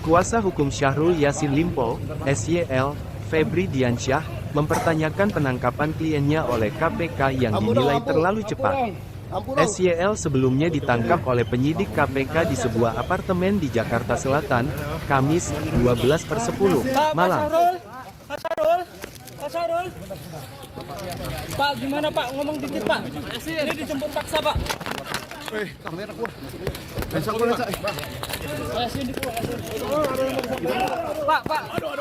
Kuasa hukum Syahrul Yassin Limpo, SYL, Febri Diansyah, mempertanyakan penangkapan kliennya oleh KPK yang dinilai terlalu cepat. SYL sebelumnya ditangkap oleh penyidik KPK di sebuah apartemen di Jakarta Selatan, Kamis, 12/10, malam. Pak Syahrul. Pak, gimana Pak? Ngomong dikit Pak. Ini dijemput paksa Pak. Kamera gua. Bisa gua lensa. Sini Pak, Pak. Aduh.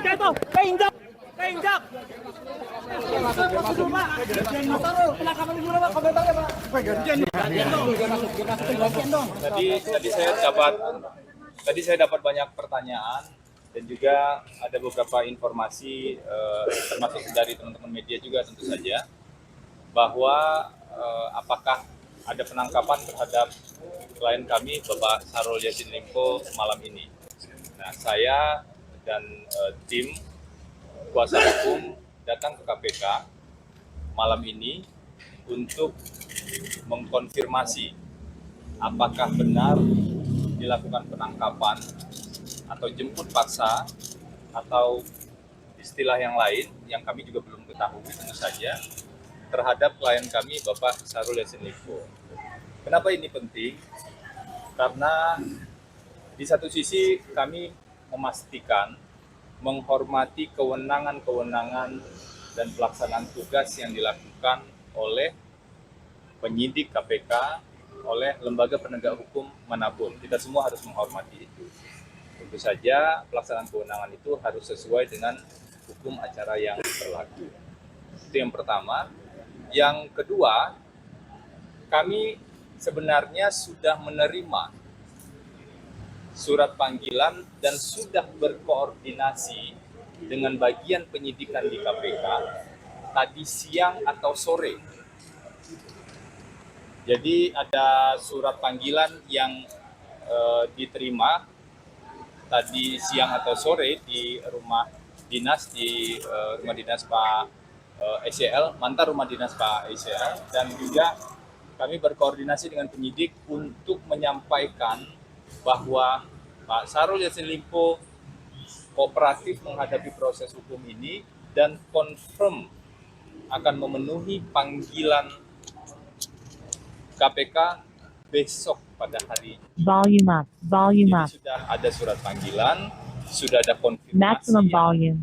Jatuh. Keinjak. Tadi saya dapat banyak pertanyaan dan juga ada beberapa informasi termasuk dari teman-teman media juga tentu saja bahwa apakah ada penangkapan terhadap klien kami Bapak Syahrul Yassin Limpo malam ini. Nah, saya dan tim kuasa hukum datang ke KPK malam ini untuk mengkonfirmasi apakah benar dilakukan penangkapan atau jemput paksa atau istilah yang lain yang kami juga belum ketahui tentu saja terhadap klien kami Bapak Syahrul Yassin Limpo. Kenapa ini penting? Karena di satu sisi kami memastikan menghormati kewenangan-kewenangan dan pelaksanaan tugas yang dilakukan oleh penyidik KPK, oleh lembaga penegak hukum manapun. Kita semua harus menghormati itu. Tentu saja pelaksanaan kewenangan itu harus sesuai dengan hukum acara yang berlaku. Itu yang pertama. Yang kedua, kami sebenarnya sudah menerima surat panggilan dan sudah berkoordinasi dengan bagian penyidikan di KPK tadi siang atau sore. Jadi ada surat panggilan yang diterima tadi siang atau sore di rumah dinas Pak SYL, mantan rumah dinas Pak SYL, dan juga kami berkoordinasi dengan penyidik untuk menyampaikan bahwa Pak Syahrul Yassin Limpo kooperatif menghadapi proses hukum ini dan confirm akan memenuhi panggilan KPK besok pada hari ini. Volume up. Sudah ada surat panggilan, sudah ada konfirmasi. Maximum volume.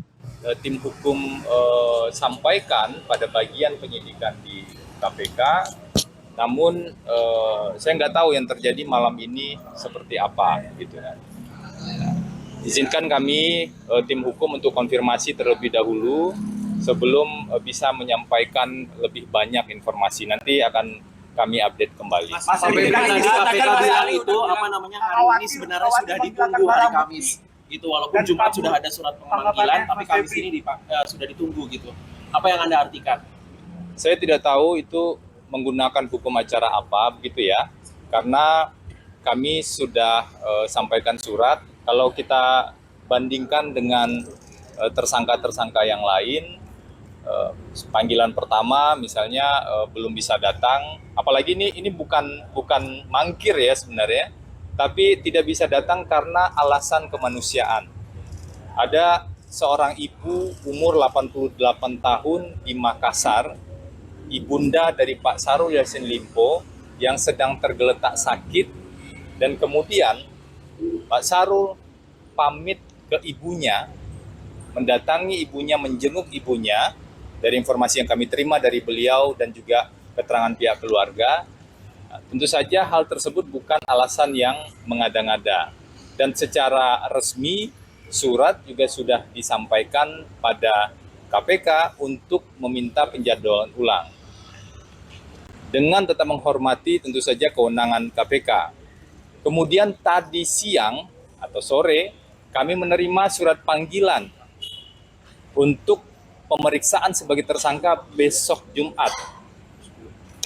Tim hukum sampaikan pada bagian penyidikan di KPK, namun saya nggak tahu yang terjadi malam ini seperti apa, gitu kan. Izinkan kami tim hukum untuk konfirmasi terlebih dahulu sebelum bisa menyampaikan lebih banyak informasi. Nanti akan kami update kembali. Mas, tadi KPK bilang itu hari ini sebenarnya sudah ditunggu hari Kamis. Gitu, walaupun Jumat sudah ada surat pemanggilan, tapi Kamis ini sudah ditunggu gitu. Apa yang Anda artikan? Saya tidak tahu itu menggunakan hukum acara apa, begitu ya. Karena kami sudah sampaikan surat, kalau kita bandingkan dengan tersangka-tersangka yang lain, panggilan pertama misalnya belum bisa datang, apalagi ini bukan mangkir ya sebenarnya. Tapi tidak bisa datang karena alasan kemanusiaan. Ada seorang ibu umur 88 tahun di Makassar, ibunda dari Pak Syahrul Yassin Limpo yang sedang tergeletak sakit, dan kemudian Pak Syahrul pamit ke ibunya, mendatangi ibunya, menjenguk ibunya, dari informasi yang kami terima dari beliau dan juga keterangan pihak keluarga. Tentu saja hal tersebut bukan alasan yang mengada-ngada, dan secara resmi surat juga sudah disampaikan pada KPK untuk meminta penjadwalan ulang dengan tetap menghormati tentu saja kewenangan KPK. Kemudian tadi siang atau sore kami menerima surat panggilan untuk pemeriksaan sebagai tersangka besok Jumat.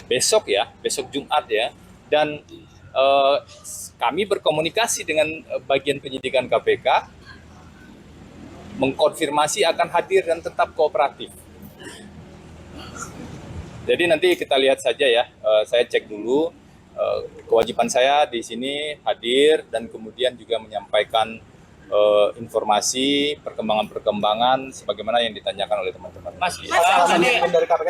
Besok Jumat ya, dan kami berkomunikasi dengan bagian penyidikan KPK, mengkonfirmasi akan hadir dan tetap kooperatif. Jadi nanti kita lihat saja ya, saya cek dulu Kewajiban saya di sini hadir dan kemudian juga menyampaikan informasi perkembangan-perkembangan sebagaimana yang ditanyakan oleh teman-teman. Mas, media.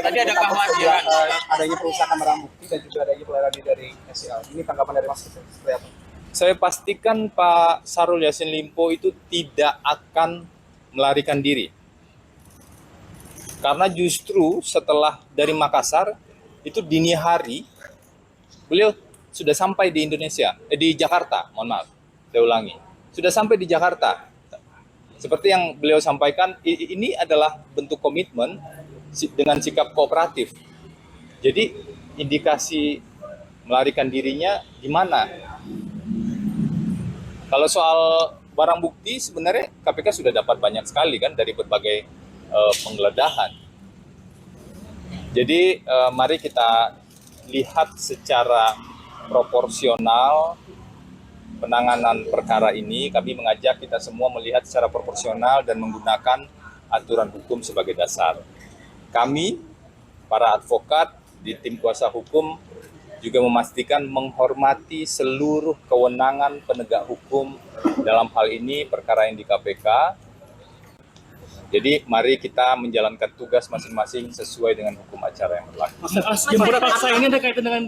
tadi ada kekhawatiran adanya perusahaan barang bukti dan juga adanya pelarian dari SCL. Ini tanggapan dari Mas seperti apa? Saya pastikan Pak Syahrul Yassin Limpo itu tidak akan melarikan diri. Karena justru setelah dari Makassar, itu dini hari, beliau sudah sampai di Indonesia, di Jakarta, mohon maaf, saya ulangi. Sudah sampai di Jakarta. Seperti yang beliau sampaikan, ini adalah bentuk komitmen dengan sikap kooperatif. Jadi indikasi melarikan dirinya gimana? Kalau soal barang bukti sebenarnya KPK sudah dapat banyak sekali kan dari berbagai penggeledahan. Jadi mari kita lihat secara proporsional penanganan perkara ini. Kami mengajak kita semua melihat secara proporsional dan menggunakan aturan hukum sebagai dasar. Kami, para advokat di tim kuasa hukum, juga memastikan menghormati seluruh kewenangan penegak hukum dalam hal ini perkara yang di KPK. Jadi mari kita menjalankan tugas masing-masing sesuai dengan hukum acara yang berlaku. Mas, jemput paksa ini ada kaitan dengan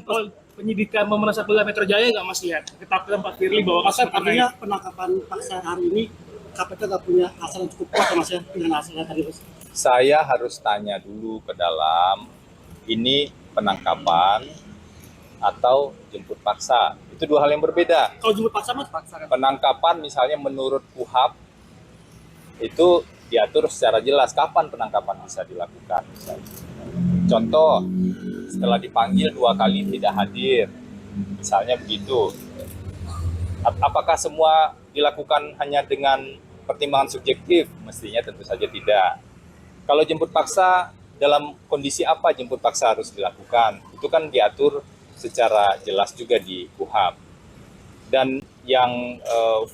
penyidikan memeriksa Polda Metro Jaya nggak Mas lihat? Ketakutan Pak Firly bahwa kasus artinya penangkapan paksa hari ini KPK nggak punya hasil yang cukup kuat ya Mas ya dengan hasilnya tadi Mas. Saya harus tanya dulu ke dalam, ini penangkapan atau jemput paksa. Itu dua hal yang berbeda. Kalau jemput paksa Mas, Penangkapan misalnya menurut KUHAP itu diatur secara jelas kapan penangkapan bisa dilakukan. Misalnya. Contoh, setelah dipanggil 2 kali tidak hadir, misalnya begitu. Apakah semua dilakukan hanya dengan pertimbangan subjektif? Mestinya tentu saja tidak. Kalau jemput paksa, dalam kondisi apa jemput paksa harus dilakukan? Itu kan diatur secara jelas juga di KUHAP. Dan yang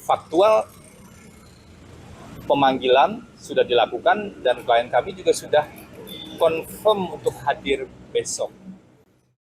faktual, pemanggilan sudah dilakukan dan klien kami juga sudah confirm untuk hadir besok.